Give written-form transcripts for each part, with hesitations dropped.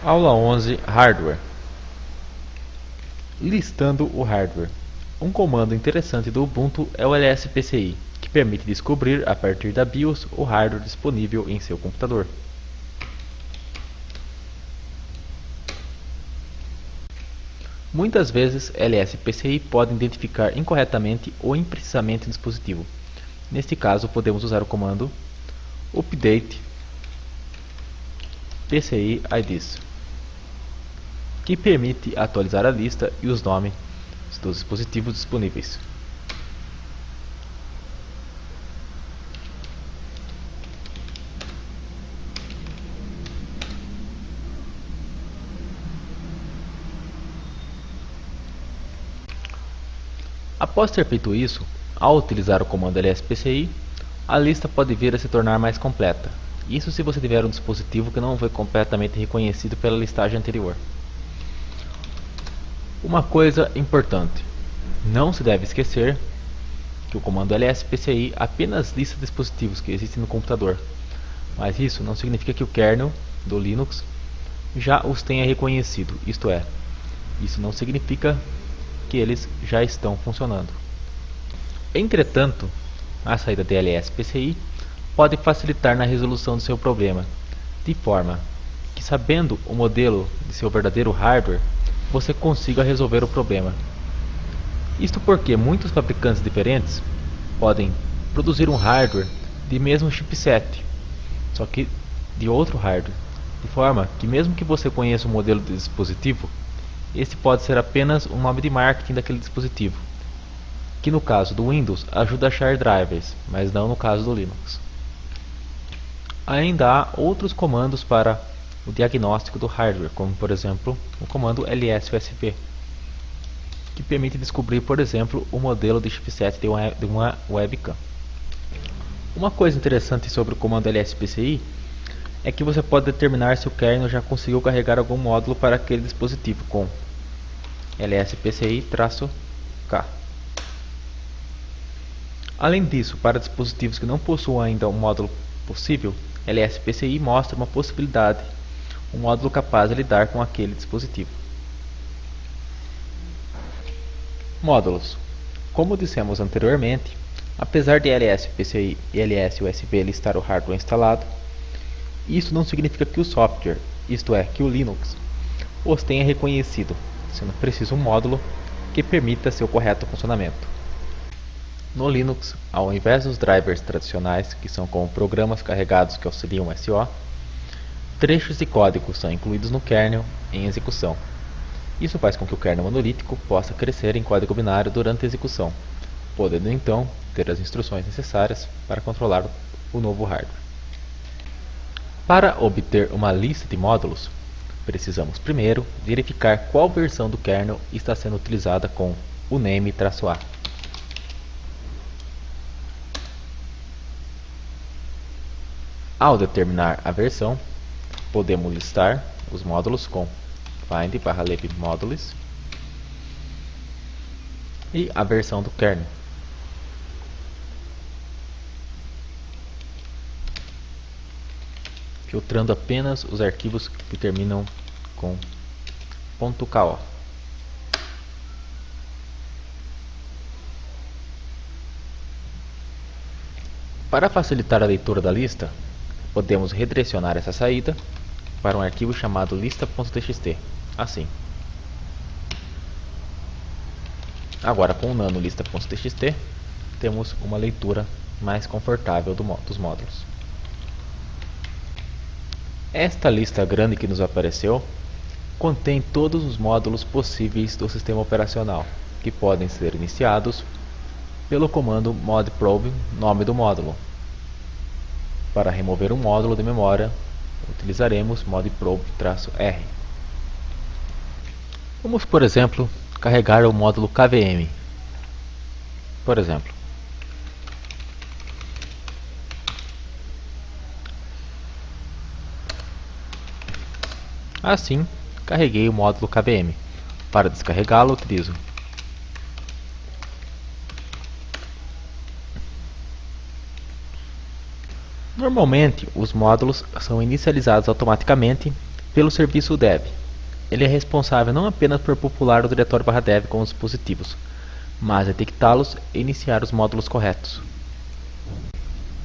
Aula 11 Hardware. Listando o hardware. Um comando interessante do Ubuntu é o lspci, que permite descobrir a partir da BIOS o hardware disponível em seu computador. Muitas vezes, lspci pode identificar incorretamente ou imprecisamente o dispositivo. Neste caso, podemos usar o comando update PCI IDs, que permite atualizar a lista e os nomes dos dispositivos disponíveis. Após ter feito isso, ao utilizar o comando lspci, a lista pode vir a se tornar mais completa. Isso se você tiver um dispositivo que não foi completamente reconhecido pela listagem anterior. Uma coisa importante: não se deve esquecer que o comando lspci apenas lista dispositivos que existem no computador, mas isso não significa que o kernel do Linux já os tenha reconhecido, isto é, isso não significa que eles já estão funcionando. Entretanto, a saída de lspci pode facilitar na resolução do seu problema, de forma que, sabendo o modelo de seu verdadeiro hardware, você consiga resolver o problema. Isto porque muitos fabricantes diferentes podem produzir um hardware de mesmo chipset, só que de outro hardware, de forma que mesmo que você conheça o modelo de dispositivo, este pode ser apenas um nome de marketing daquele dispositivo, que no caso do Windows ajuda a achar drivers, mas não no caso do Linux. Ainda há outros comandos para o diagnóstico do hardware, como por exemplo o comando lsusp, que permite descobrir, por exemplo, o modelo de chipset de uma webcam. Uma coisa interessante sobre o comando lspci é que você pode determinar se o kernel já conseguiu carregar algum módulo para aquele dispositivo com lspci-k. Além disso, para dispositivos que não possuam ainda um módulo possível, lspci mostra uma possibilidade, um módulo capaz de lidar com aquele dispositivo. Módulos. Como dissemos anteriormente, apesar de lspci e lsusb listar o hardware instalado, isso não significa que o software, isto é, que o Linux, os tenha reconhecido, sendo preciso um módulo que permita seu correto funcionamento. No Linux, ao invés dos drivers tradicionais, que são como programas carregados que auxiliam o SO, trechos de código são incluídos no kernel em execução. Isso faz com que o kernel monolítico possa crescer em código binário durante a execução, podendo então ter as instruções necessárias para controlar o novo hardware. Para obter uma lista de módulos, precisamos primeiro verificar qual versão do kernel está sendo utilizada com o name-a. Ao determinar a versão, podemos listar os módulos com find/lib-modules e a versão do kernel. Filtrando apenas os arquivos que terminam com .ko. Para facilitar a leitura da lista, podemos redirecionar essa saída para um arquivo chamado lista.txt, assim. Agora, com o nano lista.txt, temos uma leitura mais confortável dos módulos. Esta lista grande que nos apareceu contém todos os módulos possíveis do sistema operacional, que podem ser iniciados pelo comando modprobe nome do módulo. Para remover um módulo de memória, utilizaremos modprobe-r. Vamos, por exemplo, carregar o módulo kvm. Por exemplo, assim, carreguei o módulo kvm. Para descarregá-lo, utilizo Normalmente, os módulos são inicializados automaticamente pelo serviço dev. Ele é responsável não apenas por popular o diretório /dev com os dispositivos, mas detectá-los e iniciar os módulos corretos.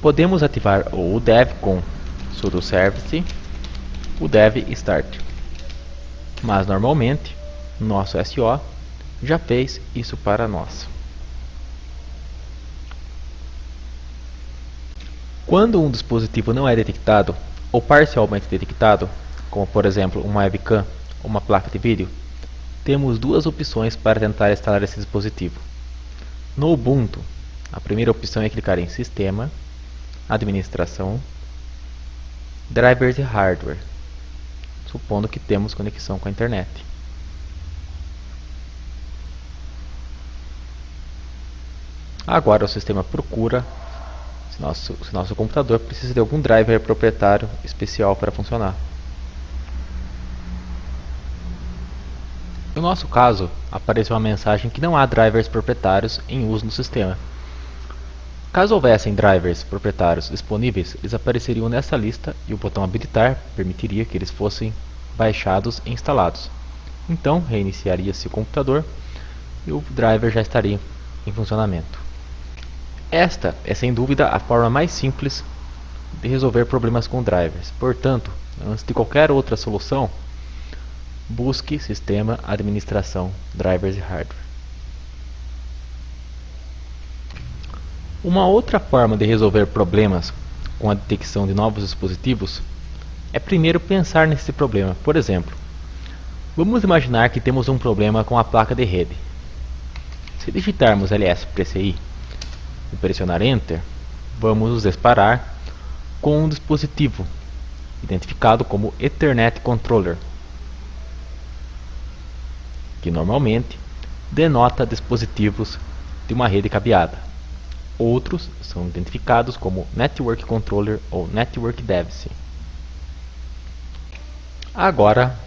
Podemos ativar o dev com sudo service o dev start, mas normalmente nosso SO já fez isso para nós. Quando um dispositivo não é detectado ou parcialmente detectado, como por exemplo uma webcam ou uma placa de vídeo, temos duas opções para tentar instalar esse dispositivo. No Ubuntu, a primeira opção é clicar em Sistema, Administração, Drivers e Hardware, supondo que temos conexão com a internet. Agora o sistema procura se nosso computador precisa de algum driver proprietário especial para funcionar. No nosso caso, apareceu uma mensagem que não há drivers proprietários em uso no sistema. Caso houvessem drivers proprietários disponíveis, eles apareceriam nessa lista e o botão habilitar permitiria que eles fossem baixados e instalados. Então, reiniciaria-se o computador e o driver já estaria em funcionamento. Esta é sem dúvida a forma mais simples de resolver problemas com drivers. Portanto, antes de qualquer outra solução, busque Sistema, Administração, Drivers e Hardware. Uma outra forma de resolver problemas com a detecção de novos dispositivos é primeiro pensar nesse problema. Por exemplo, vamos imaginar que temos um problema com a placa de rede. Se digitarmos ls-pci e pressionar Enter, vamos nos deparar com um dispositivo identificado como Ethernet Controller, que normalmente denota dispositivos de uma rede cabeada. Outros são identificados como Network Controller ou Network Device. Agora,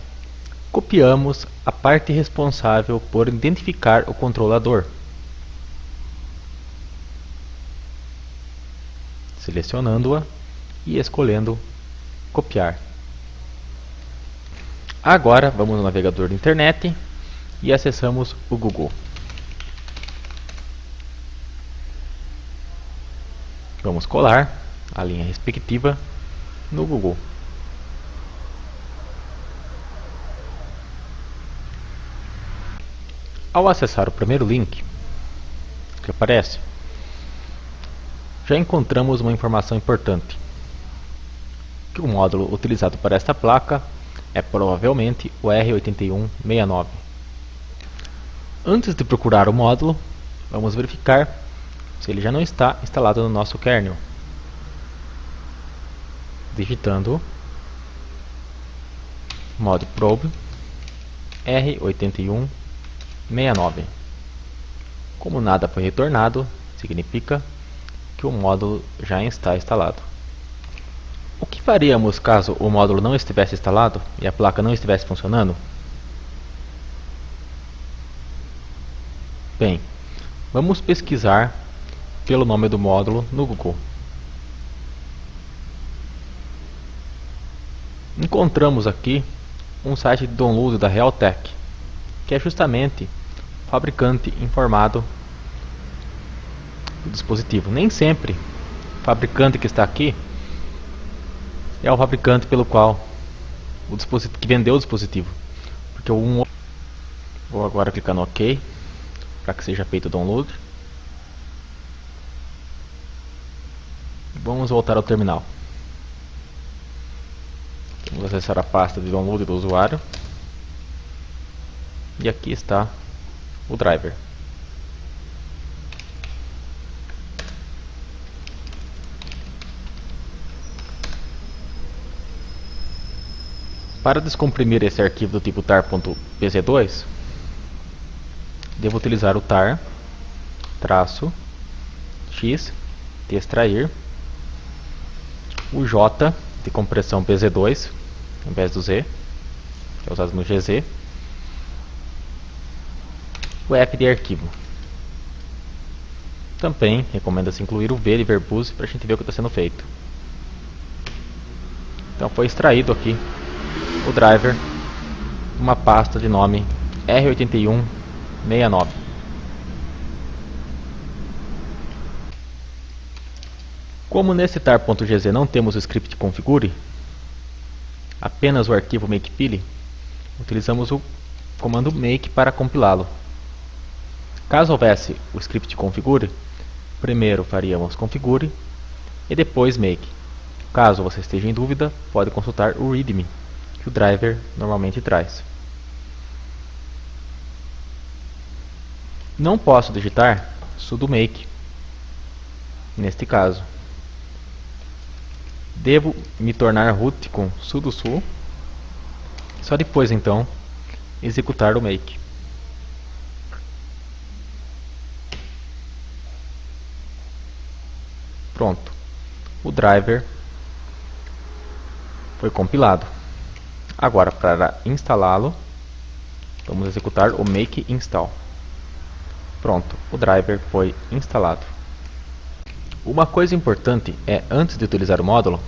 copiamos a parte responsável por identificar o controlador, selecionando-a e escolhendo copiar. Agora vamos no navegador da internet e acessamos o Google. Vamos colar a linha respectiva no Google. Ao acessar o primeiro link que aparece, já encontramos uma informação importante, que o módulo utilizado para esta placa é provavelmente o R8169. Antes de procurar o módulo, vamos verificar se ele já não está instalado no nosso kernel, digitando mod probe R8169. Como nada foi retornado, significa que o módulo já está instalado. O que faríamos caso o módulo não estivesse instalado e a placa não estivesse funcionando? Bem, vamos pesquisar pelo nome do módulo no Google. Encontramos aqui um site de download da Realtek, que é justamente o fabricante informado do dispositivo. Nem sempre o fabricante que está aqui é o fabricante pelo qual o dispositivo que vendeu o dispositivo, porque vou agora clicar no OK para que seja feito o download. Vamos voltar ao terminal. Vamos acessar a pasta de download do usuário. E aqui está o driver. Para descomprimir esse arquivo do tipo tar.pc2, devo utilizar o tar -x de extrair, o j de compressão pz2 em vez do z, que é usado no gz, o f de arquivo. Também recomenda-se incluir o v de verbose para a gente ver o que está sendo feito. Então foi extraído aqui o driver uma pasta de nome R8169. Como nesse tar.gz não temos o script configure, apenas o arquivo makepile, utilizamos o comando make para compilá-lo. Caso houvesse o script configure, primeiro faríamos configure e depois make. Caso você esteja em dúvida, pode consultar o readme, que o driver normalmente traz. Não posso digitar sudo make neste caso. Devo me tornar root com sudo su, só depois então executar o make. Pronto, o driver foi compilado. Agora, para instalá-lo, vamos executar o make install. Pronto, o driver foi instalado. Uma coisa importante é, antes de utilizar o módulo,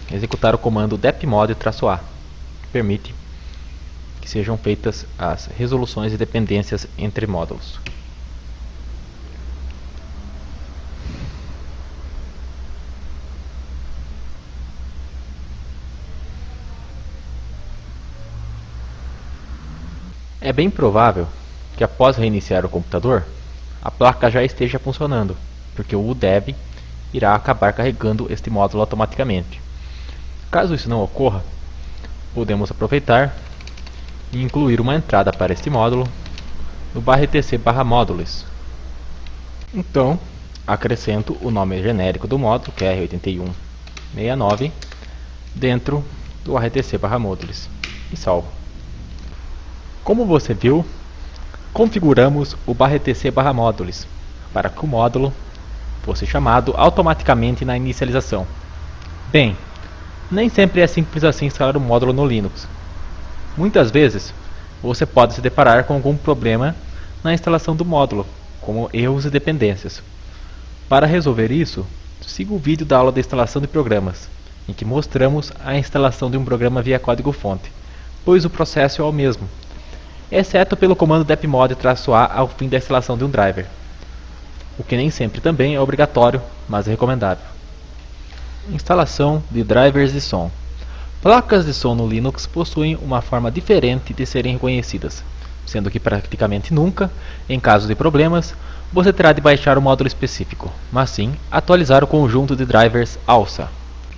executar o comando depmod-a, que permite que sejam feitas as resoluções e dependências entre módulos. É bem provável que após reiniciar o computador, a placa já esteja funcionando, porque o UDEV irá acabar carregando este módulo automaticamente. Caso isso não ocorra, podemos aproveitar e incluir uma entrada para este módulo no /etc/módulos. Então, acrescento o nome genérico do módulo, que é R8169, dentro do /etc/módulos e salvo. Como você viu, configuramos o /etc/módulos para que o módulo fosse chamado automaticamente na inicialização. Bem, nem sempre é simples assim instalar um módulo no Linux. Muitas vezes, você pode se deparar com algum problema na instalação do módulo, como erros e dependências. Para resolver isso, siga o vídeo da aula de instalação de programas, em que mostramos a instalação de um programa via código-fonte, pois o processo é o mesmo, exceto pelo comando depmod-a ao fim da instalação de um driver, o que nem sempre também é obrigatório, mas é recomendável. Instalação de drivers de som. Placas de som no Linux possuem uma forma diferente de serem reconhecidas, sendo que praticamente nunca, em caso de problemas, você terá de baixar o módulo específico, mas sim atualizar o conjunto de drivers ALSA.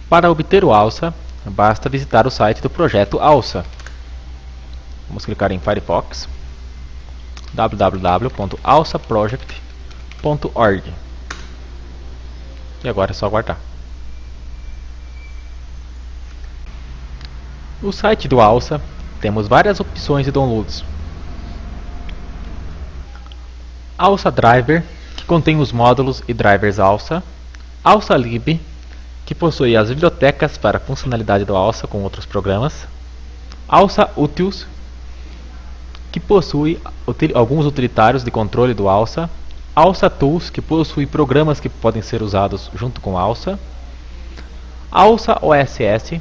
Para obter o ALSA, basta visitar o site do projeto ALSA. Vamos clicar em Firefox, www.alsaproject.org, e agora é só aguardar. No site do ALSA temos várias opções de downloads. ALSA Driver, que contém os módulos e drivers ALSA. ALSA Lib, que possui as bibliotecas para a funcionalidade do ALSA com outros programas. ALSA Utils, que possui alguns utilitários de controle do ALSA. ALSA Tools, que possui programas que podem ser usados junto com ALSA. ALSA OSS,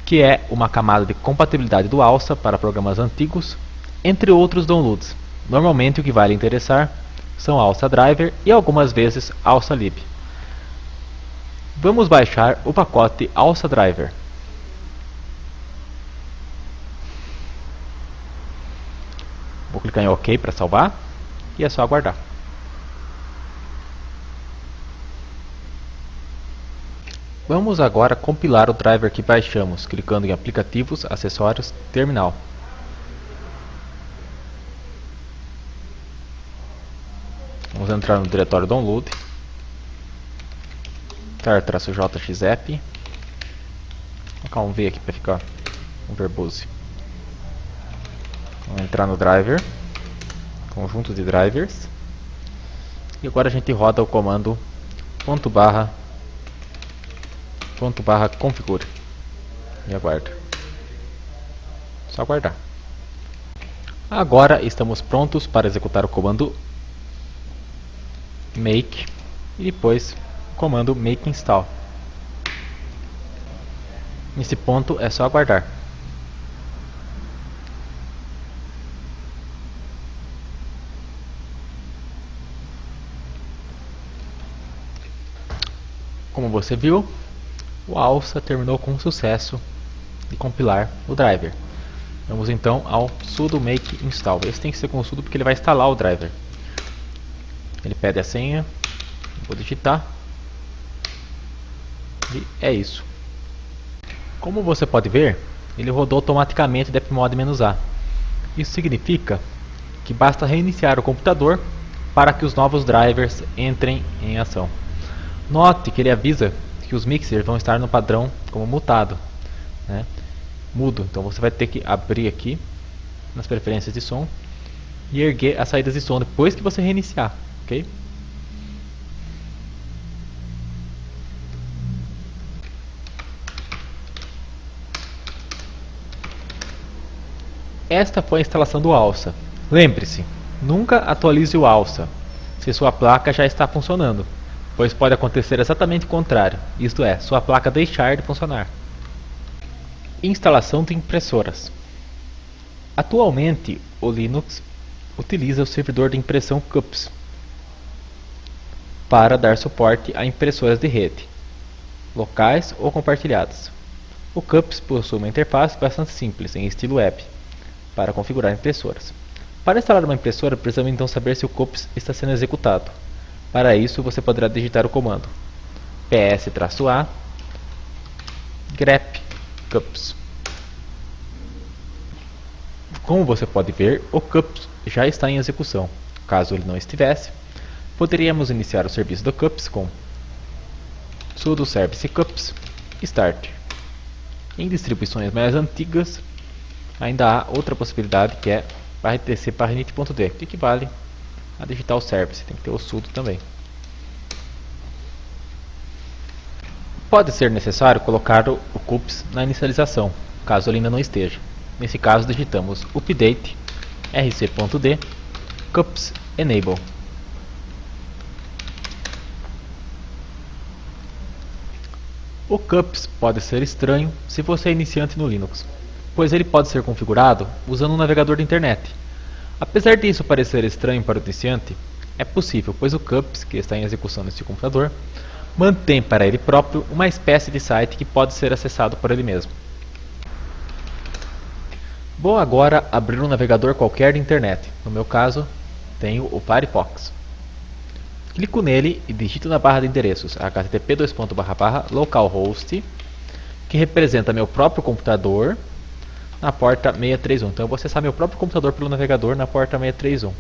que é uma camada de compatibilidade do ALSA para programas antigos, entre outros downloads. Normalmente o que vai lhe interessar são ALSA Driver e algumas vezes ALSA Lib. Vamos baixar o pacote ALSA Driver. Vou clicar em OK para salvar e é só aguardar. Vamos agora compilar o driver que baixamos, clicando em Aplicativos, Acessórios, Terminal. Vamos entrar no diretório Download, tar-jxapp, colocar um V aqui para ficar um verbose. Vamos entrar no driver, conjunto de drivers, e agora a gente roda o comando /configure e aguarda. Só aguardar. Agora estamos prontos para executar o comando make e depois o comando make install. Nesse ponto é só aguardar. Como você viu, o Alça terminou com sucesso de compilar o driver. Vamos então ao sudo make install. Esse tem que ser com o sudo porque ele vai instalar o driver. Ele pede a senha, vou digitar e é isso. Como você pode ver, ele rodou automaticamente depmod-a. Isso significa que basta reiniciar o computador para que os novos drivers entrem em ação. Note que ele avisa que os mixers vão estar no padrão como mutado, né? Mudo. Então você vai ter que abrir aqui nas preferências de som e erguer as saídas de som depois que você reiniciar, ok? Esta foi a instalação do Alça. Lembre-se, nunca atualize o Alça se sua placa já está funcionando, pois pode acontecer exatamente o contrário, isto é, sua placa deixar de funcionar. Instalação de impressoras. Atualmente, o Linux utiliza o servidor de impressão CUPS para dar suporte a impressoras de rede, locais ou compartilhadas. O CUPS possui uma interface bastante simples, em estilo web, para configurar impressoras. Para instalar uma impressora, precisamos então saber se o CUPS está sendo executado. Para isso, você poderá digitar o comando ps-a grep CUPS. Como você pode ver, o CUPS já está em execução. Caso ele não estivesse, poderíamos iniciar o serviço do CUPS com sudo service CUPS start. Em distribuições mais antigas, ainda há outra possibilidade que é barra-etc barra init.d, que equivale a digitar o service, tem que ter o sudo também. Pode ser necessário colocar o CUPS na inicialização, caso ele ainda não esteja. Nesse caso digitamos update rc.d CUPS enable. O CUPS pode ser estranho se você é iniciante no Linux, pois ele pode ser configurado usando um navegador de internet. Apesar disso parecer estranho para o iniciante, é possível, pois o CUPS, que está em execução neste computador, mantém para ele próprio uma espécie de site que pode ser acessado por ele mesmo. Vou agora abrir um navegador qualquer de internet. No meu caso, tenho o Firefox. Clico nele e digito na barra de endereços http://localhost, que representa meu próprio computador, na porta 631. Então eu vou acessar meu próprio computador pelo navegador na porta 631.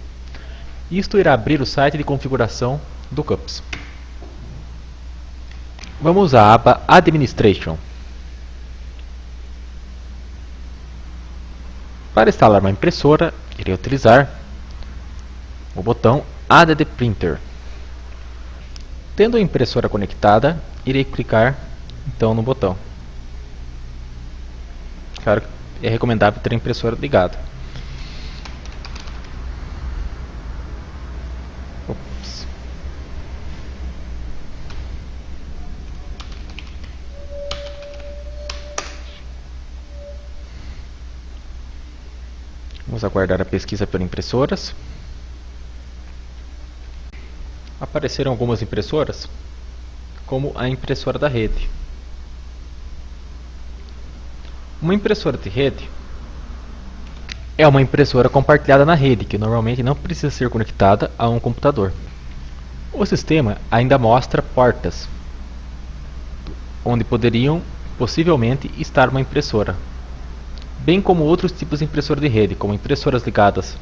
Isto irá abrir o site de configuração do CUPS. Vamos à aba Administration. Para instalar uma impressora, irei utilizar o botão Add the Printer. Tendo a impressora conectada, irei clicar então no botão. Claro que é recomendável ter a impressora ligada. Ops. Vamos aguardar a pesquisa por impressoras. Apareceram algumas impressoras, como a impressora da rede. Uma impressora de rede é uma impressora compartilhada na rede, que normalmente não precisa ser conectada a um computador. O sistema ainda mostra portas, onde poderiam possivelmente estar uma impressora, bem como outros tipos de impressora de rede, como impressoras ligadas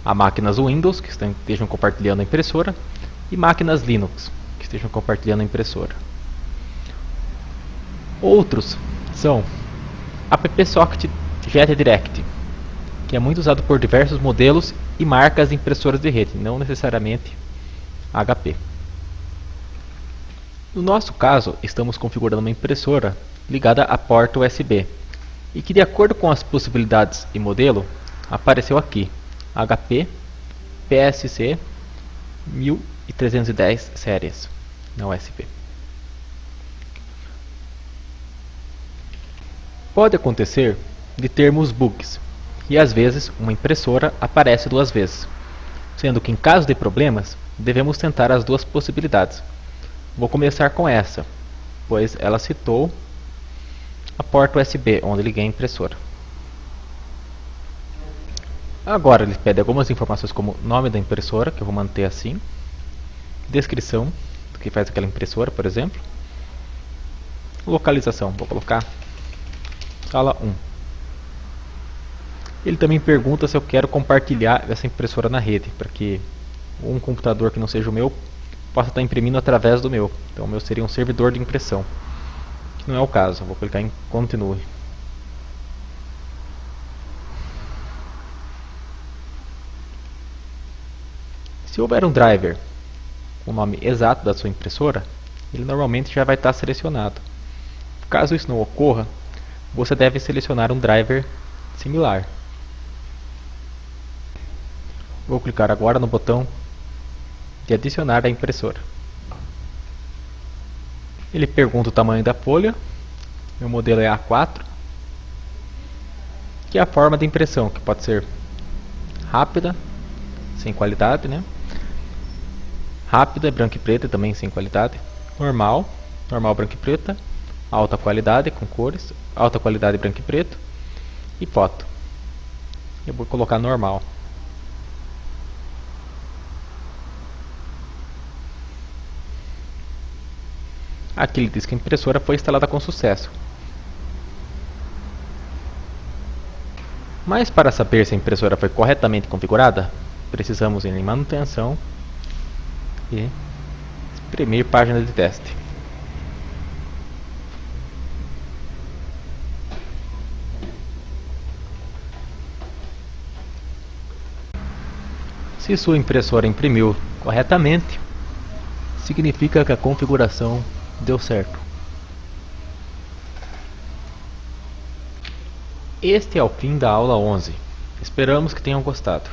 a máquinas Windows, que estejam compartilhando a impressora, e máquinas Linux, que estejam compartilhando a impressora. Outros são AppSocket JetDirect, que é muito usado por diversos modelos e marcas de impressoras de rede, não necessariamente HP. No nosso caso, estamos configurando uma impressora ligada à porta USB, e que, de acordo com as possibilidades e modelo, apareceu aqui HP PSC 1310 séries na USB. Pode acontecer de termos bugs, e às vezes uma impressora aparece duas vezes, sendo que em caso de problemas devemos tentar as duas possibilidades. Vou começar com essa, pois ela citou a porta USB onde liguei a impressora. Agora ele pede algumas informações como nome da impressora, que eu vou manter assim, descrição do que faz aquela impressora, por exemplo, localização, vou colocar sala 1. Ele também pergunta se eu quero compartilhar essa impressora na rede, para que um computador que não seja o meu possa estar imprimindo através do meu. Então o meu seria um servidor de impressão, que não é o caso. Eu vou clicar em continue. Se houver um driver com o nome exato da sua impressora, ele normalmente já vai estar selecionado. Caso isso não ocorra, você deve selecionar um driver similar. Vou clicar agora no botão de adicionar a impressora. Ele pergunta o tamanho da folha. Meu modelo é A4. E a forma de impressão, que pode ser rápida, sem qualidade, né? Rápida, branca e preta, também sem qualidade. Normal, normal branca e preta. Alta qualidade, com cores. Alta qualidade, branco e preto. E foto. Eu vou colocar normal. Aqui ele diz que a impressora foi instalada com sucesso. Mas para saber se a impressora foi corretamente configurada, precisamos ir em manutenção e imprimir página de teste. Se sua impressora imprimiu corretamente, significa que a configuração deu certo. Este é o fim da aula 11. Esperamos que tenham gostado.